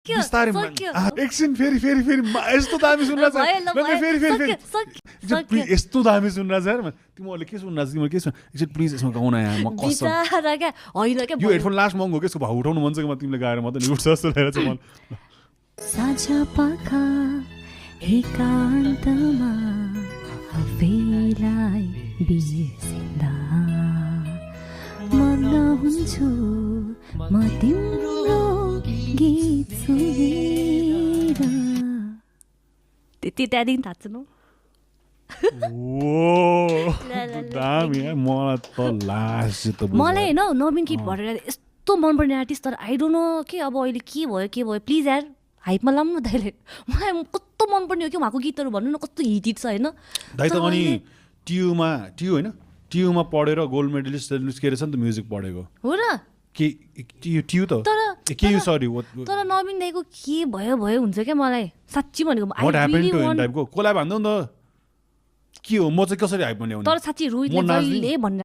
बिस्तारै एकछिन फेरि यस्तो दामी सुनिरहेछ यस्तो दामी सुनिरहेछ यार तिमीहरूले के सुनिरहेछ तिमीले के सुन एकछिन प्लिज यसमा गाउन यहाँ म कसम यो हेडफोन लास्ट महँगो के यसको भाउ उठाउनु मन छ कि तिमीले गाएर मात्रै उठ्छ जस्तो लागेको छ मलाई साझा पाखा एकान्तमा आफैलाई बिर्सिँदा मग्न हुन्छु म तिम्रो गीत सुनेर त्यति त्यहाँदेखि थाहा छैन मलाई होइन नवीन के भरेर यस्तो मनपर्ने आर्टिस्ट तर आई डोन्ट नो के अब अहिले के भयो प्लिज यार हाइपमा लाउनु न दाइले मलाई कस्तो मनपर्ने हो कि उहाँको गीतहरू भन्नु न कस्तो हिट छ होइन दाइ त अनि टियुमा पढेर गोल्ड मेडलिस्ट निस्केर छ नि त म्युजिक पढेको हो र टियु त तर नवीन दाइको के भयो हुन्छ क्या मलाई साँच्ची भनेको कोलाब भन्दा नि त के हो म चाहिँ कसरी हाइपमा ल्याउने तर साँच्ची रोहितले भन्ने